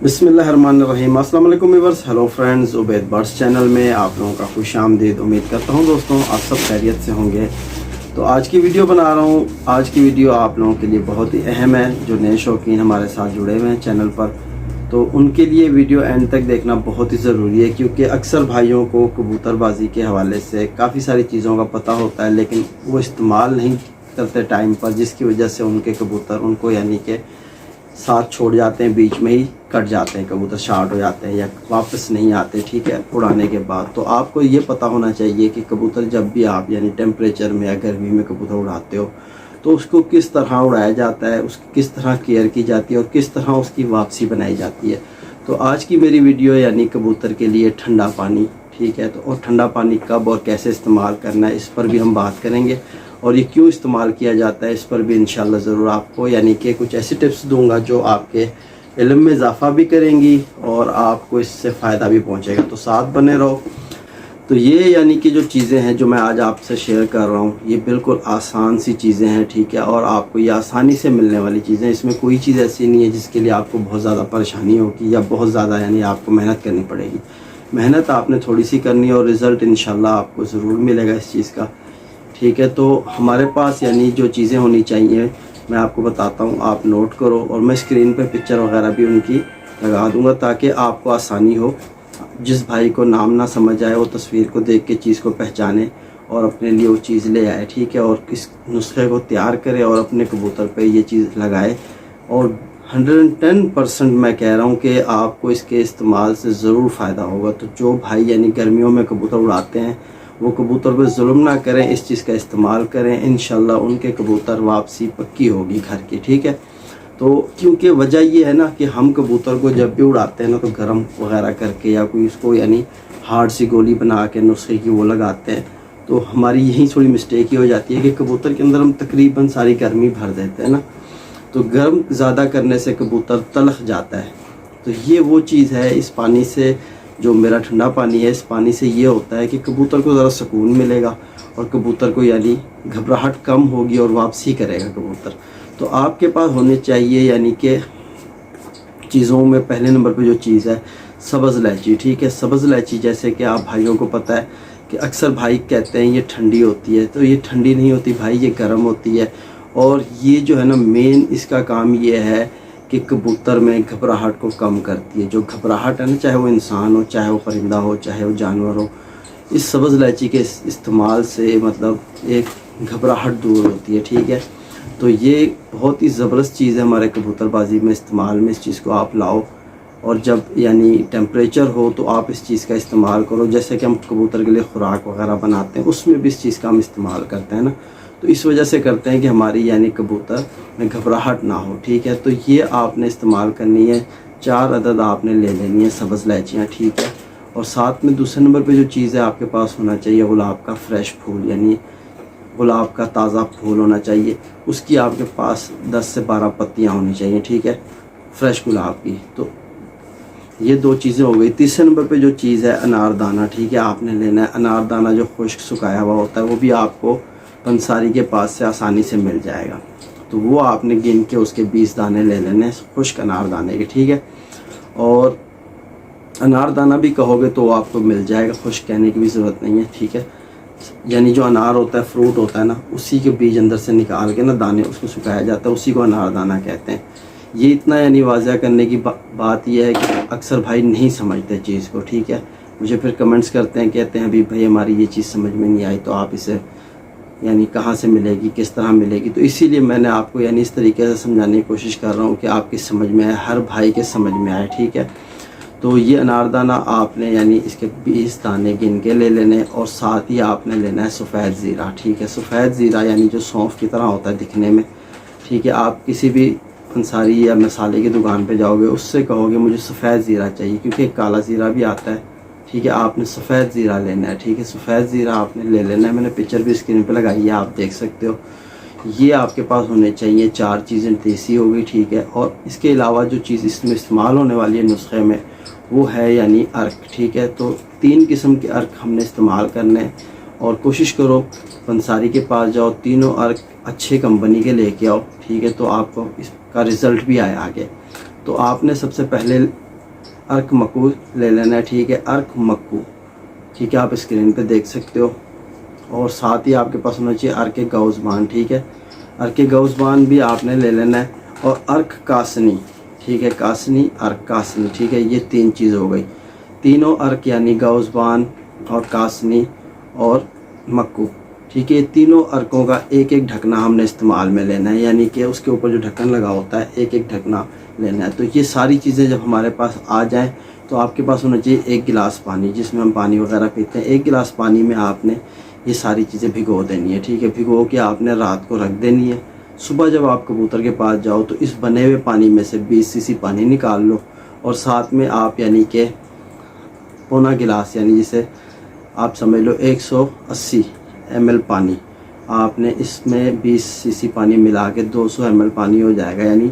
बिस्मिल्लाहिर्रहमानिर्रहीम। अस्सलाम वालेकुम viewers, hello friends, Ubaid birds channel में आप लोगों का खुश आमदीद। उम्मीद करता हूँ दोस्तों आप सब खैरियत से होंगे। तो आज की वीडियो बना रहा हूँ। आज की वीडियो आप लोगों के लिए बहुत ही अहम है। जो नए शौकीन हमारे साथ जुड़े हुए हैं चैनल पर, तो उनके लिए वीडियो एंड तक देखना बहुत ही ज़रूरी है, क्योंकि अक्सर भाइयों को कबूतरबाजी के हवाले से काफ़ी सारी चीज़ों का पता होता है, लेकिन वो इस्तेमाल नहीं करते टाइम पर, जिसकी वजह से उनके कबूतर उनको यानी कि साथ छोड़ जाते हैं, बीच में ही कट जाते हैं, कबूतर शार्ट हो जाते हैं या वापस नहीं आते, ठीक है, उड़ाने के बाद। तो आपको ये पता होना चाहिए कि कबूतर जब भी आप यानी टेम्परेचर में या गर्मी में कबूतर उड़ाते हो तो उसको किस तरह उड़ाया जाता है, उसकी किस तरह केयर की जाती है और किस तरह उसकी वापसी बनाई जाती है। तो आज की मेरी वीडियो यानी कबूतर के लिए ठंडा पानी, ठीक है, तो और ठंडा पानी कब और कैसे इस्तेमाल करना है इस पर भी हम बात करेंगे, और ये क्यों इस्तेमाल किया जाता है इस पर भी इंशाल्लाह ज़रूर आपको यानी कि कुछ ऐसी टिप्स दूंगा जो आपके इल्म में इजाफ़ा भी करेंगी और आपको इससे फ़ायदा भी पहुंचेगा। तो साथ बने रहो। तो ये यानी कि जो चीज़ें हैं जो मैं आज आपसे शेयर कर रहा हूँ, ये बिल्कुल आसान सी चीज़ें हैं, ठीक है, और आपको ये आसानी से मिलने वाली चीज़ें। इसमें कोई चीज़ ऐसी नहीं है जिसके लिए आपको बहुत ज़्यादा परेशानी होगी या बहुत ज़्यादा यानी आपको मेहनत करनी पड़ेगी। मेहनत आपने थोड़ी सी करनी है और रिज़ल्ट इंशाल्लाह आपको ज़रूर मिलेगा इस चीज़ का, ठीक है। तो हमारे पास यानी जो चीज़ें होनी चाहिए मैं आपको बताता हूँ, आप नोट करो, और मैं स्क्रीन पर पिक्चर वगैरह भी उनकी लगा दूँगा ताकि आपको आसानी हो। जिस भाई को नाम ना समझ आए वो तस्वीर को देख के चीज़ को पहचाने और अपने लिए वो चीज़ ले आए, ठीक है, और इस नुस्खे को तैयार करे और अपने कबूतर पे ये चीज़ लगाए। और 110% मैं कह रहा हूँ कि आपको इसके इस्तेमाल से ज़रूर फ़ायदा होगा। तो जो भाई यानी गर्मियों में कबूतर उड़ाते हैं वो कबूतर पे जुल्म ना करें, इस चीज़ का इस्तेमाल करें, इंशाल्लाह उनके कबूतर वापसी पक्की होगी घर की, ठीक है। तो क्योंकि वजह ये है ना कि हम कबूतर को जब भी उड़ाते हैं ना तो गर्म वगैरह करके या कोई उसको यानी हार्ड सी गोली बना के नुस्खे की वो लगाते हैं, तो हमारी यही थोड़ी मिस्टेक ही हो जाती है कि कबूतर के अंदर हम तकरीबन सारी गर्मी भर देते हैं ना, तो गर्म ज़्यादा करने से कबूतर तलख जाता है। तो ये वो चीज़ है। इस पानी से, जो मेरा ठंडा पानी है, इस पानी से ये होता है कि कबूतर को ज़रा सुकून मिलेगा और कबूतर को यानी घबराहट कम होगी और वापसी करेगा कबूतर। तो आपके पास होने चाहिए यानी कि चीज़ों में पहले नंबर पे जो चीज़ है सब्ज़ इलायची, ठीक है। सब्ज़ इलायची जैसे कि आप भाइयों को पता है कि अक्सर भाई कहते हैं ये ठंडी होती है, तो ये ठंडी नहीं होती भाई, ये गर्म होती है। और ये जो है ना मेन इसका काम ये है कि कबूतर में घबराहट को कम करती है। जो घबराहट है ना, चाहे वो इंसान हो, चाहे वो परिंदा हो, चाहे वो जानवर हो, इस सब्ज़ इलायची के इस्तेमाल से मतलब एक घबराहट दूर होती है, ठीक है। तो ये बहुत ही ज़बरदस्त चीज़ है हमारे कबूतरबाजी में इस्तेमाल में। इस चीज़ को आप लाओ और जब यानी टेम्परेचर हो तो आप इस चीज़ का इस्तेमाल करो। जैसे कि हम कबूतर के लिए खुराक वगैरह बनाते हैं उसमें भी इस चीज़ का हम इस्तेमाल करते हैं ना, तो इस वजह से करते हैं कि हमारी यानी कबूतर में घबराहट ना हो, ठीक है। तो ये आपने इस्तेमाल करनी है, 4 अदद आपने ले लेनी है सब्ज़ इलायचियाँ, ठीक है। और साथ में दूसरे नंबर पे जो चीज़ है आपके पास होना चाहिए गुलाब का फ्रेश फूल, यानी गुलाब का ताज़ा फूल होना चाहिए। उसकी आपके पास 10 से 12 पत्तियाँ होनी चाहिए, ठीक है, फ्रेश गुलाब की। तो ये 2 चीज़ें हो गई। तीसरे नंबर पे जो चीज़ है अनारदाना, ठीक है, आपने लेना है अनारदाना। जो खुश्क सुखाया हुआ होता है वो भी आपको पंसारी के पास से आसानी से मिल जाएगा। तो वो आपने गिन के उसके 20 दाने ले लेने खुश्क अनारदाने के, ठीक है। और अनारदाना भी कहोगे तो आपको मिल जाएगा, खुश्क कहने की भी ज़रूरत नहीं है, ठीक है। यानी जो अनार होता है, फ्रूट होता है ना, उसी के बीज अंदर से निकाल के ना दाने उसको सुखाया जाता है, उसी को अनारदाना कहते हैं। ये इतना यानी वाज़ह करने की बात यह है कि अक्सर भाई नहीं समझते चीज़ को, ठीक है। मुझे फिर कमेंट्स करते हैं, कहते हैं अभी भाई हमारी ये चीज़ समझ में नहीं आई, तो आप इसे यानी कहाँ से मिलेगी, किस तरह मिलेगी। तो इसीलिए मैंने आपको यानी इस तरीके से समझाने की कोशिश कर रहा हूँ कि आपकी समझ में आए, हर भाई के समझ में आए, ठीक है। तो ये अनारदाना आपने यानी इसके 20 दाने गिन के ले लेने, और साथ ही आपने लेना है सफ़ेद ज़ीरा, ठीक है। सफ़ेद ज़ीरा यानी जो सौंफ की तरह होता है दिखने में, ठीक है। आप किसी भी पंसारी या मसाले की दुकान पे जाओगे, उससे कहोगे मुझे सफ़ेद ज़ीरा चाहिए, क्योंकि काला ज़ीरा भी आता है, ठीक है। आपने सफ़ेद ज़ीरा लेना है, ठीक है, सफ़ेद ज़ीरा आपने ले लेना है। मैंने पिक्चर भी स्क्रीन पे लगाई है, आप देख सकते हो। ये आपके पास होने चाहिए। 4 चीज़ें देसी हो गई, ठीक है। और इसके अलावा जो चीज़ इसमें इस्तेमाल होने वाली है नुस्खे में वो है यानी अर्क, ठीक है। तो 3 किस्म के अर्क हमने इस्तेमाल करने हैं, और कोशिश करो पंसारी के पास जाओ, तीनों अर्क अच्छे कंपनी के लेके आओ, ठीक है, तो आपको इसका रिज़ल्ट भी आए आगे। तो आपने सबसे पहले अर्क मक्कू ले लेना है, ठीक है, अर्क मक्कू, ठीक है, आप स्क्रीन पे देख सकते हो। और साथ ही आपके पास होना चाहिए अर्क गौज़बान, ठीक है, अर्क गौज़बान भी आपने ले लेना है। और अर्क कासनी, ठीक है, कासनी, अर्क कासनी, ठीक है, ये 3 चीज़ हो गई। तीनों अर्क यानी गौज़बान और कासनी और मक्कू, ठीक है, ये तीनों अर्कों का एक एक ढकना हमने इस्तेमाल में लेना है, यानी कि उसके ऊपर जो ढक्कन लगा होता है एक एक ढकना लेना है। तो ये सारी चीज़ें जब हमारे पास आ जाएं तो आपके पास होना चाहिए 1 गिलास पानी, जिसमें हम पानी वगैरह पीते हैं। 1 गिलास पानी में आपने ये सारी चीज़ें भिगो देनी है, ठीक है, भिगो के आपने रात को रख देनी है। सुबह जब आप कबूतर के पास जाओ तो इस बने हुए पानी में से 20 सीसी पानी निकाल लो और साथ में आप यानी कि पौना गिलास, यानी जिसे आप समझ लो 180 ml पानी, आपने इसमें 20 सीसी पानी मिला के 200 ml पानी हो जाएगा, यानी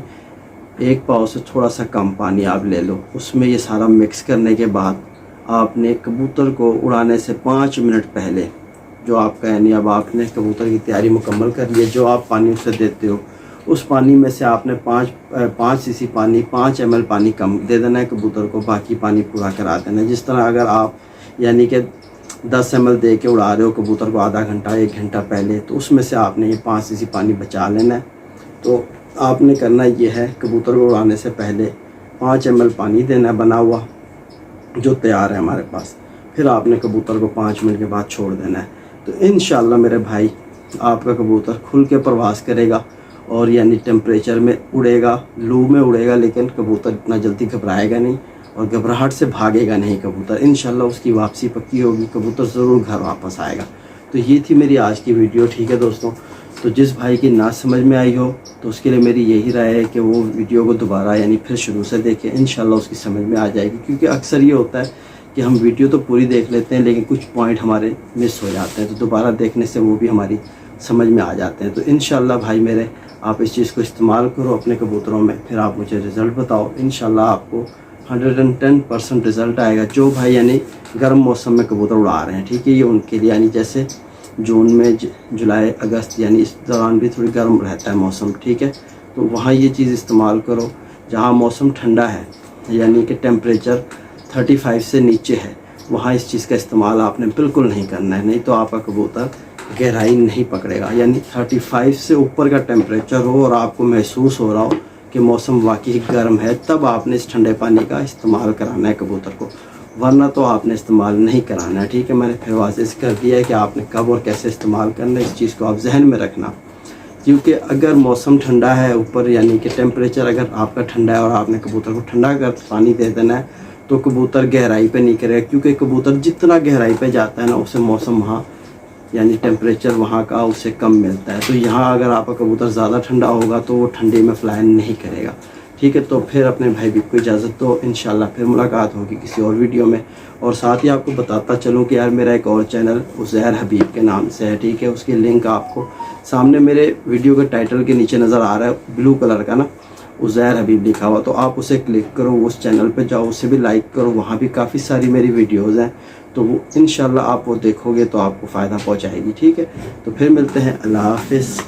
1 पाव से थोड़ा सा कम पानी आप ले लो। उसमें ये सारा मिक्स करने के बाद आपने कबूतर को उड़ाने से 5 मिनट पहले, जो आपका यानी अब आपने कबूतर की तैयारी मुकम्मल कर ली है, जो आप पानी उसे देते हो उस पानी में से आपने 5 सीसी पानी, 5 ml पानी कम दे देना है कबूतर को, बाकी पानी पूरा करा देना है। जिस तरह अगर आप यानी कि 10 ml दे के उड़ा रहे हो कबूतर को आधा घंटा 1 घंटा पहले, तो उसमें से आपने ये 5 सीसी पानी बचा लेना है। तो आपने करना ये है, कबूतर को उड़ाने से पहले 5 ml पानी देना है बना हुआ, जो तैयार है हमारे पास। फिर आपने कबूतर को 5 मिनट के बाद छोड़ देना है। तो इंशाल्लाह मेरे भाई आपका कबूतर खुल के प्रवास करेगा और यानी टेम्परेचर में उड़ेगा, लू में उड़ेगा, लेकिन कबूतर इतना जल्दी घबराएगा नहीं और घबराहट से भागेगा नहीं कबूतर। इंशाल्लाह उसकी वापसी पक्की होगी, कबूतर ज़रूर घर वापस आएगा। तो ये थी मेरी आज की वीडियो, ठीक है दोस्तों। तो जिस भाई की ना समझ में आई हो तो उसके लिए मेरी यही राय है कि वो वीडियो को दोबारा यानी फिर शुरू से देखें, इंशाल्लाह उसकी समझ में आ जाएगी। क्योंकि अक्सर ये होता है कि हम वीडियो तो पूरी देख लेते हैं लेकिन कुछ पॉइंट हमारे मिस हो जाते हैं, तो दोबारा देखने से वो भी हमारी समझ में आ जाते हैं। तो इंशाल्लाह भाई मेरे, आप इस चीज़ को इस्तेमाल करो अपने कबूतरों में, फिर आप मुझे रिज़ल्ट बताओ। इंशाल्लाह आपको 110% रिज़ल्ट आएगा। जो भाई यानी गर्म मौसम में कबूतर उड़ा रहे हैं, ठीक है, ये उनके लिए, यानी जैसे जून में, जुलाई, अगस्त, यानी इस दौरान भी थोड़ी गर्म रहता है मौसम, ठीक है, तो वहाँ ये चीज़ इस्तेमाल करो। जहाँ मौसम ठंडा है यानी कि टेम्परेचर 35 से नीचे है, वहाँ इस चीज़ का इस्तेमाल आपने बिल्कुल नहीं करना है, नहीं तो आपका कबूतर गहराई नहीं पकड़ेगा। यानी 35 से ऊपर का टेम्परेचर हो और आपको महसूस हो रहा हो कि मौसम वाकई गर्म है, तब आपने इस ठंडे पानी का इस्तेमाल कराना है कबूतर को, वरना तो आपने इस्तेमाल नहीं कराना है, ठीक है। मैंने फिर वाज़ेह कर दिया है कि आपने कब और कैसे इस्तेमाल करना है, इस चीज़ को आप जहन में रखना। क्योंकि अगर मौसम ठंडा है ऊपर, यानी कि टेम्परेचर अगर आपका ठंडा है और आपने कबूतर को ठंडा कर पानी दे देना है, तो कबूतर गहराई पे नहीं करेगा। क्योंकि कबूतर जितना गहराई पे जाता है ना, उसे मौसम वहाँ यानी टेम्परेचर वहाँ का उसे कम मिलता है। तो यहाँ अगर आपका कबूतर ज़्यादा ठंडा होगा तो वो ठंडी में फ्लाई नहीं करेगा, ठीक है। तो फिर अपने भाई भी को इजाज़त दो, इंशाल्लाह फिर मुलाकात होगी किसी और वीडियो में। और साथ ही आपको बताता चलूँ कि यार मेरा एक और चैनल उज़ैर हबीब के नाम से है, ठीक है, उसकी लिंक आपको सामने मेरे वीडियो के टाइटल के नीचे नज़र आ रहा है, ब्लू कलर का ना, उज़ैर हबीब लिखा हुआ, तो आप उसे क्लिक करो, उस चैनल पे जाओ, उसे भी लाइक करो, वहाँ भी काफ़ी सारी मेरी वीडियोज़ हैं, तो वो इंशाल्लाह आप वो देखोगे तो आपको फ़ायदा पहुँचाएगी, ठीक है। तो फिर मिलते हैं, अल्लाह हाफ़िज़।